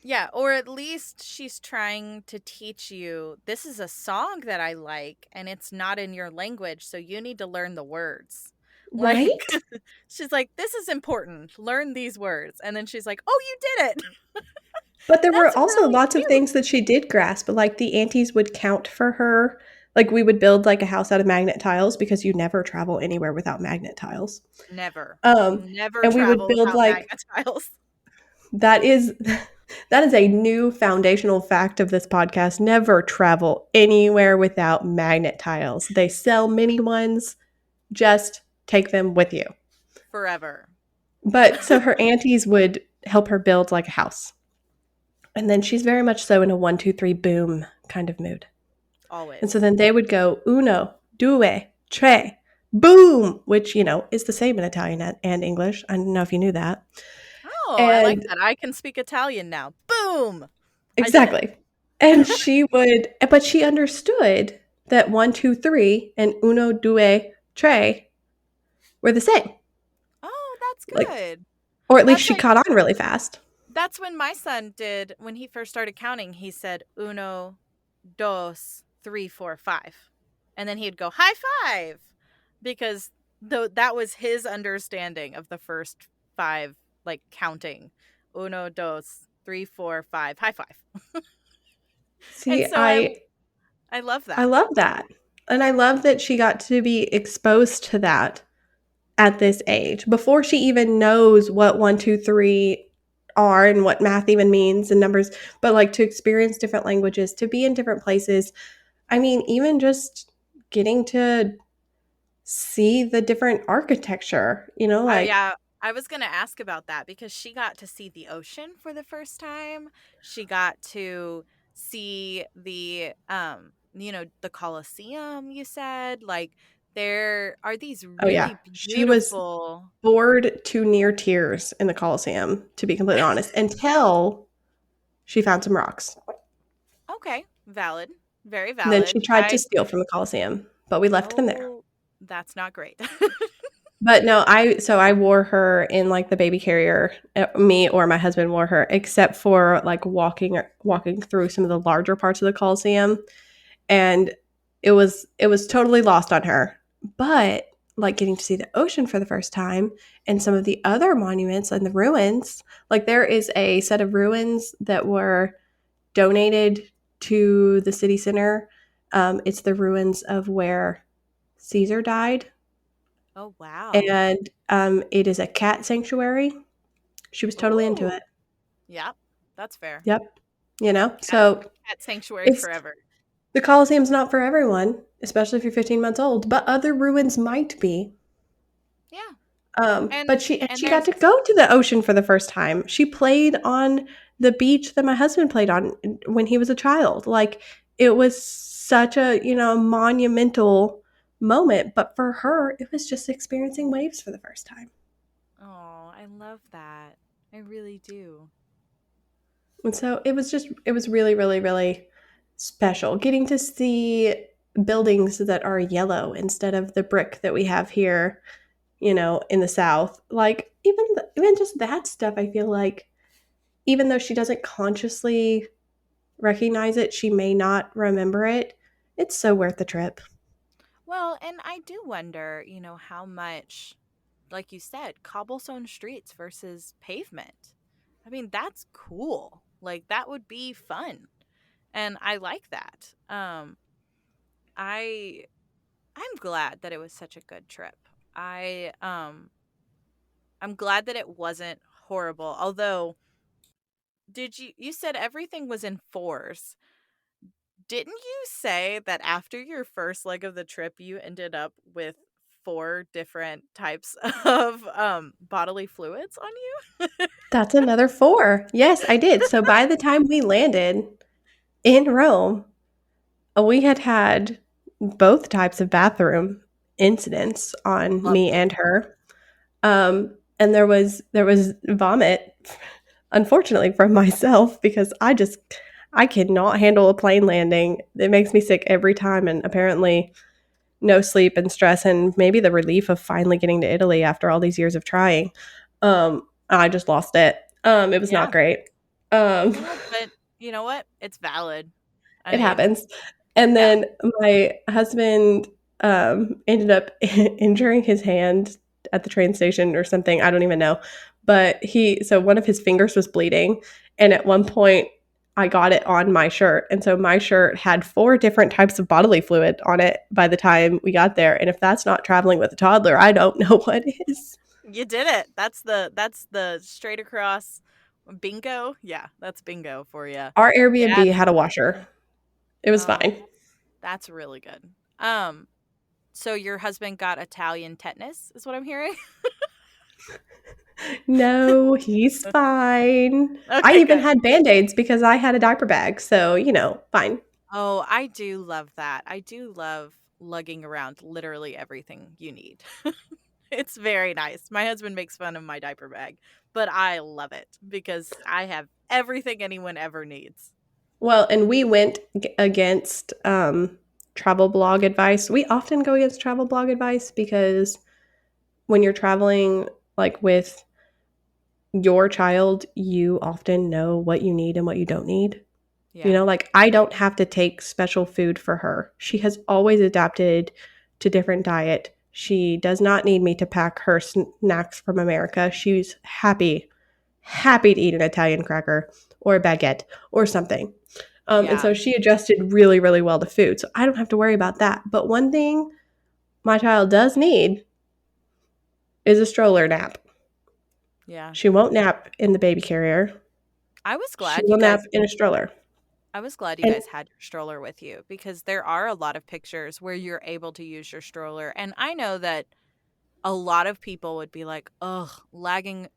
yeah, or at least she's trying to teach you this is a song that I like, and it's not in your language, so you need to learn the words. Like, Right? she's like, "This is important. Learn these words," and then she's like, "Oh, you did it." But there That's were also really lots of cute. things that she did grasp. Like the aunties would count for her. Like we would build like a house out of magnet tiles because you never travel anywhere without magnet tiles. Never, Um, never and we would travel build without like magnet tiles. that is that is a new foundational fact of this podcast. Never travel anywhere without magnet tiles. They sell mini ones. Just take them with you. Forever. But so her aunties would help her build like a house. And then she's very much so in a one, two, three, boom kind of mood. And so Always. then they would go uno, due, tre, boom, which, is the same in Italian and English. I don't know if you knew that. Oh, I like And that. I can speak Italian now. Boom! I did it. exactly. And but she understood that one, two, three and uno, due, tre were the same. Oh, that's Like, good. or at least That's she like caught on really fast. that's when my son did when he first started counting, he said uno, dos, three, four, five. And then he'd go high five because that was his understanding of the first five, like counting. Uno, dos, three, four, five, high five. And See, so I I love I that. love that. And I love that she got to be exposed to that at this age before she even knows what one, two, three are and what math even means and numbers, but like to experience different languages, to be in different places. I mean, even just getting to see the different architecture, Oh like, yeah, I was going to ask about that because she got to see the ocean for the first time. She got to see the Colosseum, you said. Like there are these oh yeah, really she was beautiful. bored to near tears in the Colosseum, to be completely honest, until she found some rocks. Okay, valid. Very And then she valid. tried to steal from the Colosseum, but we left them there. Oh, that's not great. But no, I wore her in like the baby carrier. Me or my husband wore her, except for like walking through some of the larger parts of the Coliseum, and it was totally lost on her. But like getting to see the ocean for the first time and some of the other monuments and the ruins, like there is a set of ruins that were donated to the city center. It's the ruins of where Caesar died, Oh, wow. and it is a cat sanctuary. She was totally into Ooh. it. Yep. That's fair. Yep. You know, Cat so cat sanctuary it's forever. the Colosseum's not for everyone, especially if you're 15 months old, but other ruins might be. Yeah. But And she got there's to go to the ocean for the first time. She played on the beach that my husband played on when he was a child. Like it was such a, monumental moment, but for her, it was just experiencing waves for the first time. oh, I love that. I really do. And so it was really, really, really special getting to see buildings that are yellow instead of the brick that we have here, in the South. Like even just that stuff, I feel like even though she doesn't consciously recognize it, she may not remember it. It's so worth the trip. Well, and I do wonder, how much, like you said, cobblestone streets versus pavement. I mean, that's cool. Like that would be fun. And I like that. I I'm glad that it was such a good trip. I'm glad that it wasn't horrible. Although, did you said everything was in fours. Didn't you say that after your first leg of the trip you ended up with four different types of bodily fluids on you? That's another four. Yes, I did. So by the time we landed in Rome, we had had both types of bathroom incidents on Love me to. and her. And there was vomit, unfortunately, from myself because I cannot handle a plane landing. It makes me sick every time, and apparently no sleep and stress and maybe the relief of finally getting to Italy after all these years of trying. I just lost it. It was not Yeah. great. Um, No, but you know what? It's valid. I it mean, happens. And yeah. then my husband ended up injuring his hand at the train station or something. I don't even know. But so one of his fingers was bleeding. And at one point, I got it on my shirt. And so my shirt had four different types of bodily fluid on it by the time we got there. And if that's not traveling with a toddler, I don't know what is. You did it. That's the straight across bingo. Yeah, that's bingo for you. Our Yeah. Airbnb had a washer. It was Oh, fine. that's really good. Um, so your husband got Italian tetanus, is what I'm hearing? No, he's fine. I Okay, even good. had band-aids because I had a diaper bag, so, fine. Oh, I do love that. I do love lugging around literally everything you need. It's very nice. My husband makes fun of my diaper bag, but I love it because I have everything anyone ever needs. Well, and we went against travel blog advice. We often go against travel blog advice because when you're traveling like with your child, you often know what you need and what you don't need. Yeah. Like I don't have to take special food for her. She has always adapted to different diet. She does not need me to pack her snacks from America. She's happy to eat an Italian cracker or a baguette or something. And Yeah. so she adjusted really, really well to food. So I don't have to worry about that. But one thing my child does need is a stroller nap. Yeah. She won't nap in the baby carrier. I was She glad you will nap guys in a stroller. I was glad you And guys had your stroller with you because there are a lot of pictures where you're able to use your stroller. And I know that a lot of people would be like, ugh, lugging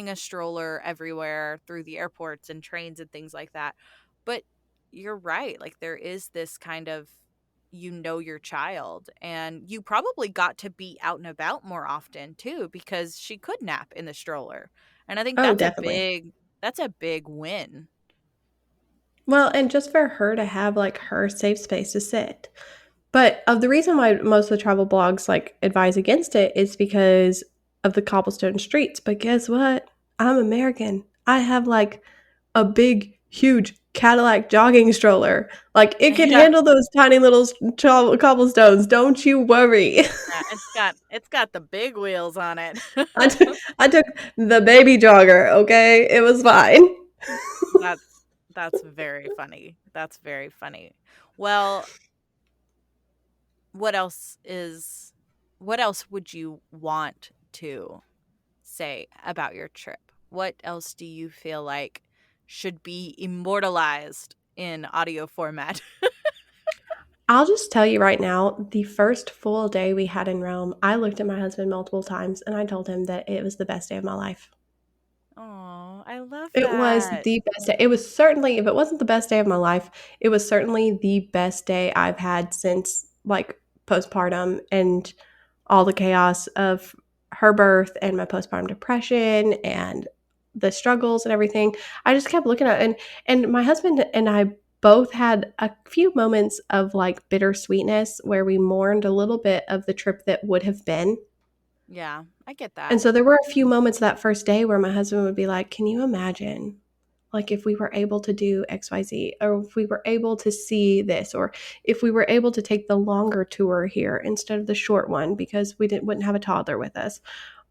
a stroller everywhere through the airports and trains and things like that. But you're right. Like, there is this kind of, your child, and you probably got to be out and about more often too because she could nap in the stroller. And I think oh, definitely. that's a big win. Well, and just for her to have like her safe space to sit. But of the reason why most of the travel blogs like advise against it is because of the cobblestone streets. But guess what? I'm American. I have like a big, huge Cadillac jogging stroller. Like it can Yeah. handle those tiny little cobblestones. Don't you worry. Yeah, it's got the big wheels on it. I took the baby jogger. Okay, it was fine. That's That's very funny. That's very funny. Well, what else is what else would you want to say about your trip? What else do you feel like should be immortalized in audio format? I'll just tell you right now, the first full day we had in Rome, I looked at my husband multiple times and I told him that it was the best day of my life. Oh, I love It was that. the best day. It was certainly, if it wasn't the best day of my life, it was certainly the best day I've had since like postpartum and all the chaos of her birth and my postpartum depression and the struggles and everything. I just kept looking at it, and my husband and I both had a few moments of like bittersweetness where we mourned a little bit of the trip that would have been. Yeah, I get And that. so there were a few moments that first day where my husband would be like, "Can you imagine like if we were able to do XYZ, or if we were able to see this, or if we were able to take the longer tour here instead of the short one because we didn't wouldn't have a toddler with us."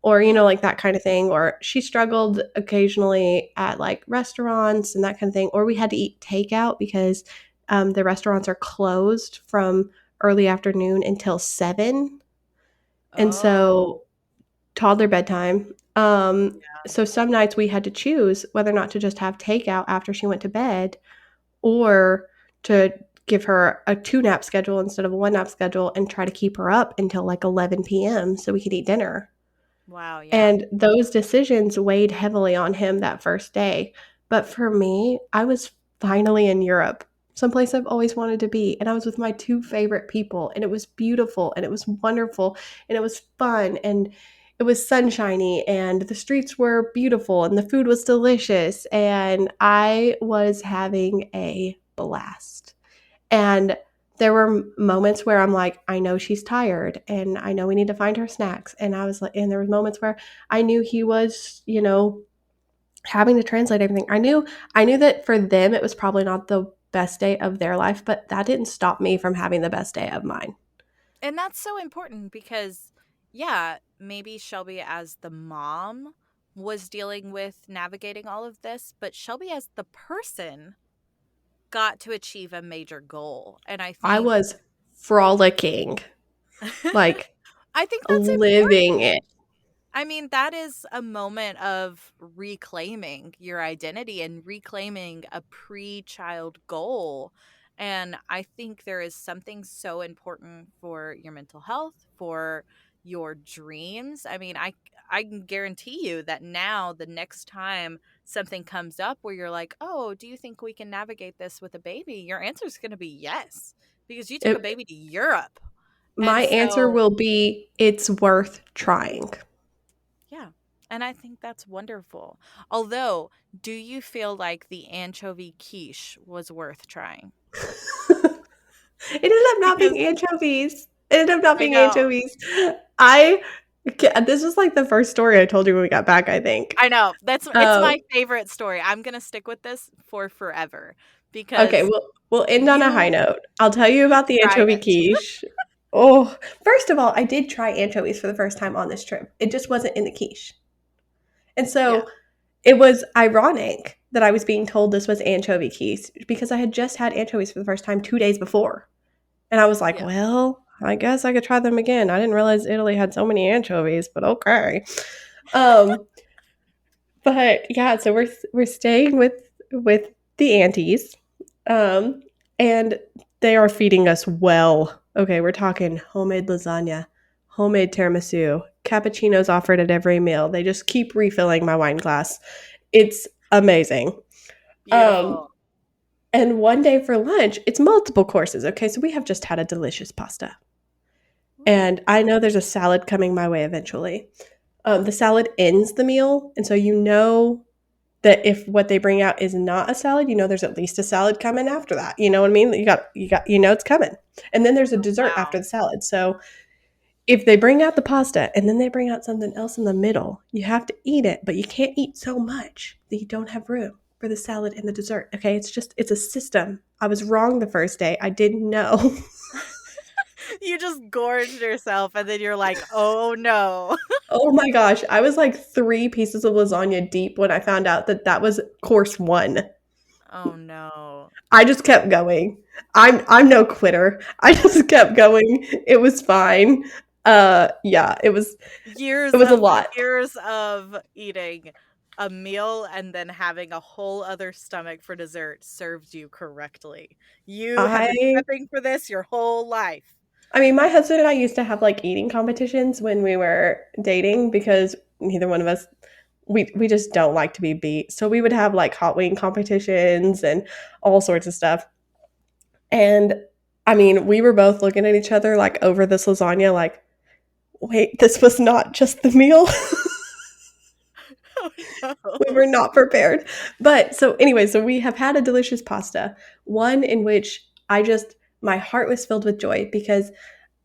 Or, Yeah. like that kind of thing. Or she struggled occasionally at like restaurants and that kind of thing. Or we had to eat takeout because the restaurants are closed from early afternoon until 7. And Oh, so toddler bedtime. yeah. So some nights we had to choose whether or not to just have takeout after she went to bed, or to give her a 2 nap schedule instead of a 1 nap schedule and try to keep her up until like 11 p.m. so we could eat dinner. Wow, yeah. And those decisions weighed heavily on him that first day. But for me, I was finally in Europe, someplace I've always wanted to be. And I was with my two favorite people, and it was beautiful, and it was wonderful, and it was fun, and it was sunshiny, and the streets were beautiful, and the food was delicious. And I was having a blast. And there were moments where I'm like, I know she's tired and I know we need to find her snacks. And I was like, and there was moments where I knew he was, having to translate everything. I knew that for them it was probably not the best day of their life, but that didn't stop me from having the best day of mine. And that's so important because, yeah, maybe Shelby as the mom was dealing with navigating all of this, but Shelby as the person got to achieve a major goal. And I I think was frolicking, like I think that's living important. it. I mean, that is a moment of reclaiming your identity and reclaiming a pre-child goal. And I think there is something so important for your mental health, for your dreams. I mean, I can guarantee you that now the next time something comes up where you're like, "Oh, do you think we can navigate this with a baby?" Your answer is going to be yes, because you took a it baby to Europe. And my answer so will be it's worth trying. yeah. And I think that's wonderful. Although, do you feel like the anchovy quiche was worth trying? It ended up not Because being anchovies. It ended up not I being know. anchovies. I this was like the first story I told you when we got back, I think. I know. It's Um, my favorite story. I'm going to stick with this for forever okay, because we'll end on a high you note. I'll tell you about the tried anchovy it. quiche. Oh, first of all, I did try anchovies for the first time on this trip. It just wasn't in the quiche. And Yeah. so it was ironic that I was being told this was anchovy quiche because I had just had anchovies for the first time 2 days before. And I was like, Yeah. well, I guess I could try them again. I didn't realize Italy had so many anchovies, but okay. Um, but yeah, so we're staying with the aunties, um, and they are feeding us well. Okay, we're talking homemade lasagna, homemade tiramisu, cappuccinos offered at every meal. They just keep refilling my wine glass. It's amazing. Um, Beautiful. and one day for lunch, it's multiple courses. Okay, so we have just had a delicious pasta. Ooh. And I know there's a salad coming my way eventually. The salad ends the meal, and so you know that if what they bring out is not a salad, you know there's at least a salad coming after that. You know what I mean? You know it's coming. And then there's a Oh, dessert after wow. the salad. So if they bring out the pasta and then they bring out something else in the middle, you have to eat it, but you can't eat so much that you don't have room for the salad and the dessert. Okay, it's a system. I was wrong the first day. I didn't know. You just gorged yourself and then you're like, "Oh no." Oh my gosh, I was like 3 pieces of lasagna deep when I found out that that was course 1. Oh no. I just kept going. I'm no quitter. I just kept going. It was fine. Yeah, it Years was a of lot. years of eating a meal and then having a whole other stomach for dessert served you correctly. You have been I prepping for this your whole life. I mean, my husband and I used to have like eating competitions when we were dating because neither one of us we just don't like to be beat. So we would have like hot wing competitions and all sorts of stuff. And I mean, we were both looking at each other like over this lasagna like, "Wait, this was not just the meal." Oh We no. were not prepared. But so anyway, so we have had a delicious pasta, one in which my heart was filled with joy because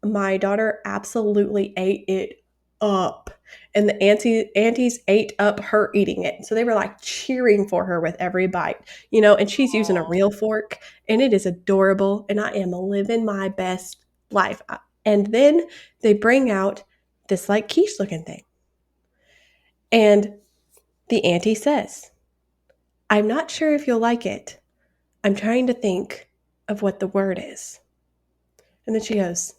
my daughter absolutely ate it up. And the aunties ate up her eating it. So they were like cheering for her with every bite, and she's using a Aw. real fork and it is adorable. And I am living my best life. And then they bring out this like quiche looking thing. And the auntie says, "I'm not sure if you'll like it. I'm trying to think of what the word is." And then she goes,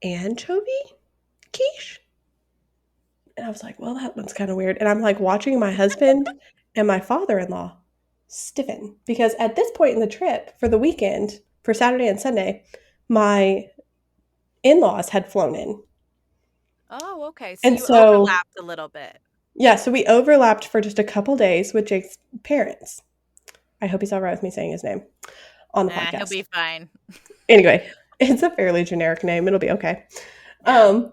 "Anchovy quiche?" And I was like, "Well, that one's kind of weird." And I'm like watching my husband and my father in law stiffen because at this point in the trip for the weekend, for Saturday and Sunday, my in laws had flown in. Oh, okay. So And you so, overlapped a little bit. yeah, so we overlapped for just a couple days with Jake's parents. I hope he's all right with me saying his name on the He'll podcast. be fine. Anyway, it's a fairly generic name. It'll be okay. Yeah. Um,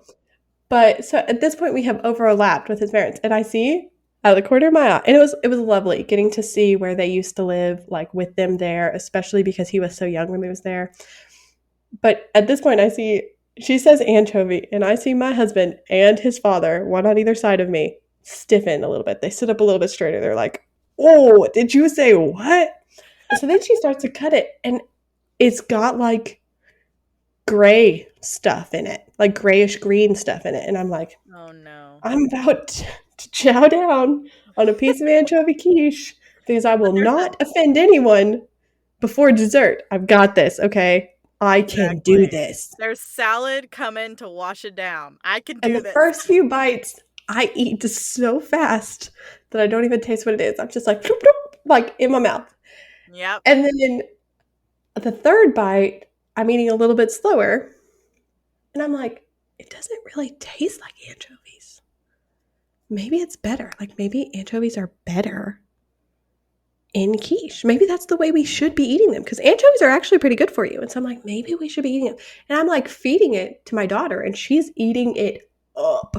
But so at this point, we have overlapped with his parents, and I see out of the corner of my eye, and it was lovely getting to see where they used to live, like with them there, especially because he was so young when he was there. But at this point, I see she says anchovy, and I see my husband and his father, one on either side of me, stiffen a little bit. They sit up a little bit straighter. They're like, "Oh, did you say what?" And so then she starts to cut it, and it's got like gray stuff in it, like grayish green stuff in it, and I'm like, Oh no. I'm about to chow down on a piece of anchovy quiche because I But will there's not offend anyone before dessert. I've got this, okay? I can do exactly. this. There's salad coming to wash it down. I can And do the this. first few bites, I eat just so fast that I don't even taste what it is. I'm just like, bloop, bloop, like in my mouth. Yep. And then the third bite, I'm eating a little bit slower. And I'm like, it doesn't really taste like anchovies. Maybe it's better. Like maybe anchovies are better in quiche. Maybe that's the way we should be eating them because anchovies are actually pretty good for you. And so I'm like, maybe we should be eating it. And I'm like feeding it to my daughter, and she's eating it up,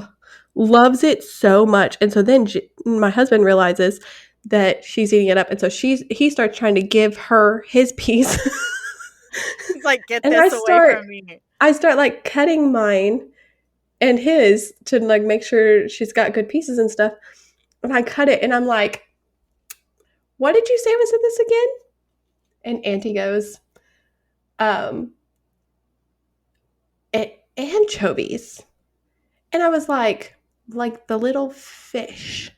loves it so much. And so then my husband realizes that she's eating it up, and so he starts trying to give her his piece, It's like, get and this away from me. I start like cutting mine and his to like make sure she's got good pieces and stuff. And I cut it, and I'm like, "What did you say was in this again?" And Auntie goes, um, anchovies. And I was like the little fish.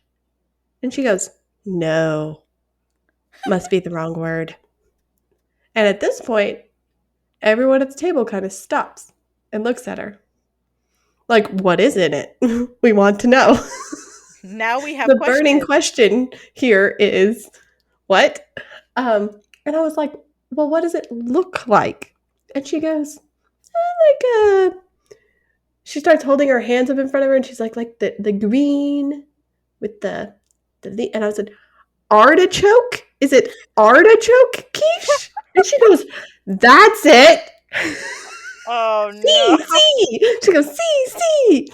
And she goes, "No, must be the wrong word." And at this point, everyone at the table kind of stops and looks at her. Like, what is in it? We want to know. Now we have The burning questions. question here is what? And I was like, "Well, what does it look like?" And she goes, like a she starts holding her hands up in front of her and she's like the green with the and I said, "Artichoke? Is it artichoke quiche?" And she goes, "That's it." Oh no. See. She goes, see.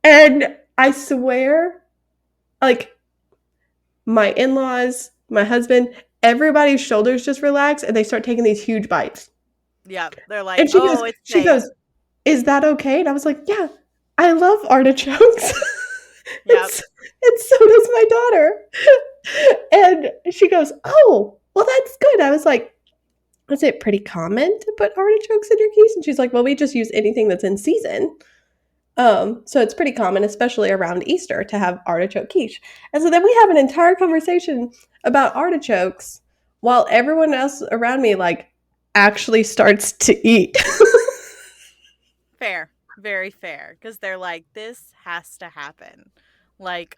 And I swear, like my in-laws, my husband, everybody's shoulders just relax and they start taking these huge bites. Yep. They're like, And oh, it's she safe. goes, "Is that okay?" And I was like, "Yeah, I love artichokes." and, Yep. so, and so does my daughter. And she goes, "Oh, well, that's good." I was like, "Is it pretty common to put artichokes in your quiche?" And she's like, "Well, we just use anything that's in season." So it's pretty common, especially around Easter, to have artichoke quiche. And so then we have an entire conversation about artichokes while everyone else around me like actually starts to eat. Fair. Very fair. Because they're like, this has to happen. Like,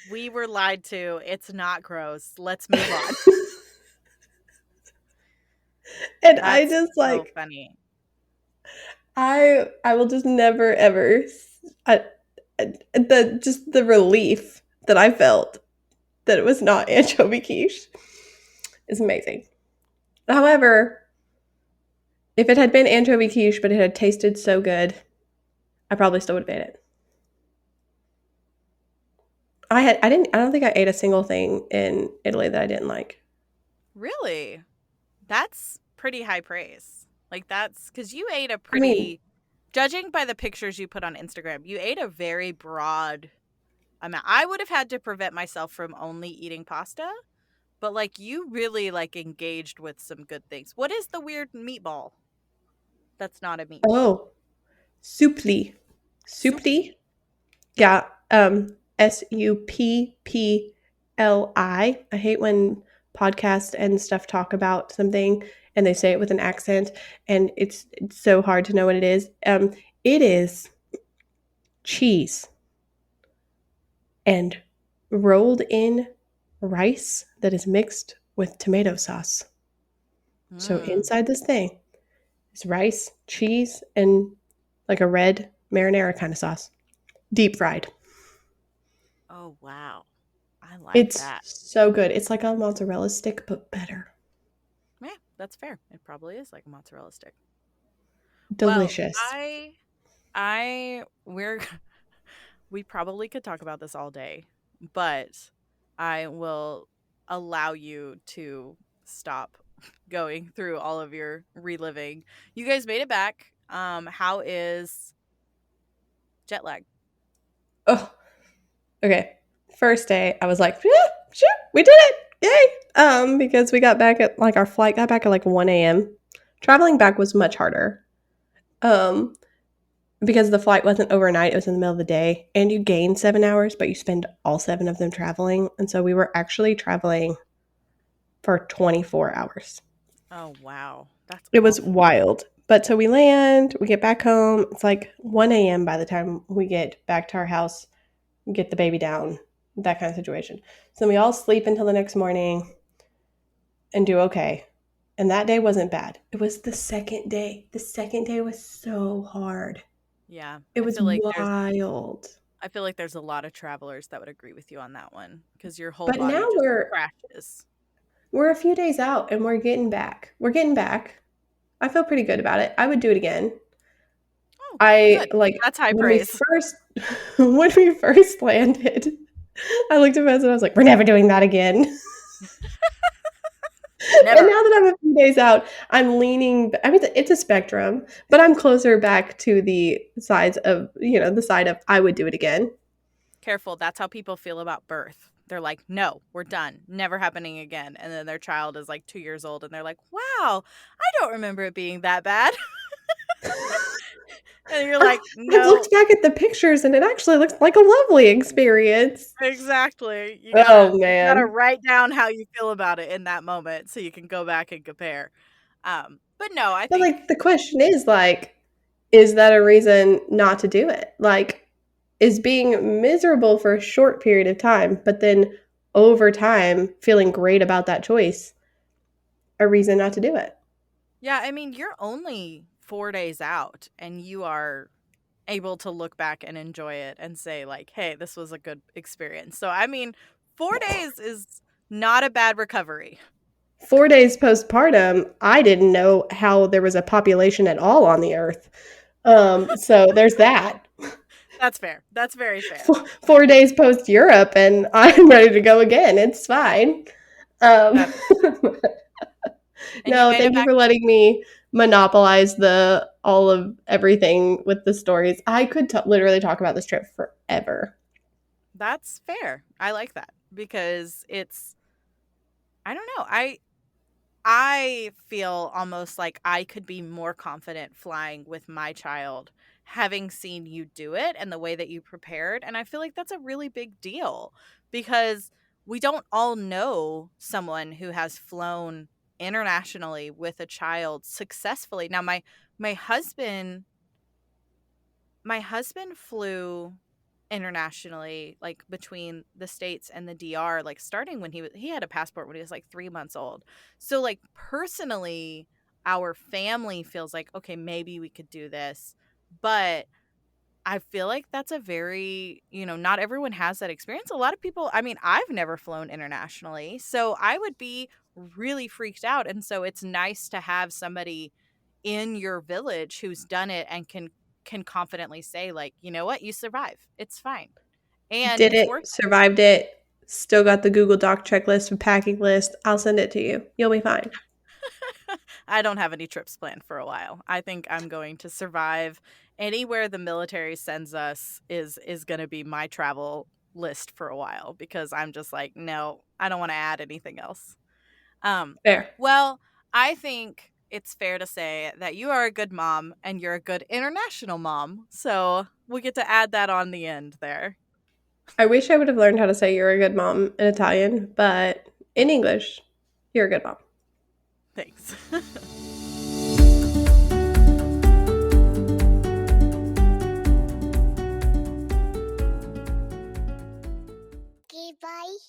we were lied to. It's not gross. Let's move on. And I That's just so like funny. I will just never ever I, the just the relief that I felt that it was not anchovy quiche is amazing. However, if it had been anchovy quiche but it had tasted so good, I probably still would have ate it. I don't think I ate a single thing in Italy that I didn't like. Really? That's pretty high praise. Like, that's because you ate a I mean, pretty, judging by the pictures you put on Instagram, you ate a very broad amount. I would have had to prevent myself from only eating pasta, but like, you really like engaged with some good things. What is the weird meatball that's not a meatball? oh, soupli. Soupli. Soupli? Yeah, Suppli. I hate when podcasts and stuff talk about something and they say it with an accent and it's so hard to know what it is. It is cheese and rolled in rice that is mixed with tomato sauce. So Mm. inside this thing is rice, cheese, and like a red marinara kind of sauce, deep fried. Oh, wow. I like It's that. so good. It's like a mozzarella stick, but better. Yeah, that's fair. It probably is like a mozzarella stick. Well, Delicious. we're we probably could talk about this all day, but I will allow you to stop going through all of your reliving. You guys made it back. How is jet lag? Oh, okay. First day, I was like, yeah, sure, we did it. Yay. Because we got back at like our flight got back at like 1 a.m. Traveling back was much harder. Um, because the flight wasn't overnight, it was in the middle of the day, and you gain 7 hours, but you spend all 7 of them traveling. And so we were actually traveling for 24 hours. Oh, wow. That's It was awful. wild. But so we land, we get back home. It's like 1 a.m. by the time we get back to our house, get the baby down, that kind of situation. So we all sleep until the next morning and do okay. And that day wasn't bad. It was the second day. The second day was so hard. Yeah. It was wild. I feel like there's a lot of travelers that would agree with you on that one because your whole But body now just crashes. we're a few days out and we're getting back. We're getting back. I feel pretty good about it. I would do it again. Oh, I good. like That's high when we praise. first when we first landed. I looked at Mez and I was like, "We're never doing that again." And Never. now that I'm a few days out, I'm leaning. I mean, it's a spectrum, but I'm closer back to the sides of the side of I would do it again. Careful. That's how people feel about birth. They're like, no, we're done. Never happening again. And then their child is like 2 years old and they're like, wow, I don't remember it being that bad. And you're like, I've no, looked back at the pictures and it actually looks like a lovely experience. exactly. Oh You gotta man. write down how you feel about it in that moment so you can go back and compare. But no, I But think like the question is like, is that a reason not to do it? Like, is being miserable for a short period of time, but then over time feeling great about that choice a reason not to do it? yeah, I mean, you're only 4 days out and you are able to look back and enjoy it and say, like, hey, this was a good experience. So, I mean, 4 days is not a bad recovery. 4 days postpartum, I didn't know how there was a population at all on the earth. So there's that. That's fair. That's very fair. 4 days post Europe, and I'm ready to go again. It's fine. Um, That's and you no, made it thank you back. for letting me monopolize the all of everything with the stories. I could literally talk about this trip forever. That's fair. I like that because it's I don't know. I feel almost like I could be more confident flying with my child having seen you do it and the way that you prepared. And I feel like that's a really big deal because we don't all know someone who has flown internationally with a child successfully. Now my husband my husband flew internationally, like between the states and the DR, like starting when he had a passport when he was like 3 months old. So like personally, our family feels like, okay, maybe we could do this, but I feel like that's a very, not everyone has that experience. A lot of people, I mean, I've never flown internationally, so I would be really freaked out. And so it's nice to have somebody in your village who's done it and can confidently say like, "You know what? You survive. It's fine." And Did it's it, worth survived it, still got the Google Doc checklist and packing list. I'll send it to you. You'll be fine. I don't have any trips planned for a while. I think I'm going to survive anywhere the military sends us is going to be my travel list for a while because I'm just like, no, I don't want to add anything else. Um Fair. well, I think it's fair to say that you are a good mom and you're a good international mom. So, we get to add that on the end there. I wish I would have learned how to say you're a good mom in Italian, but in English, you're a good mom. Thanks.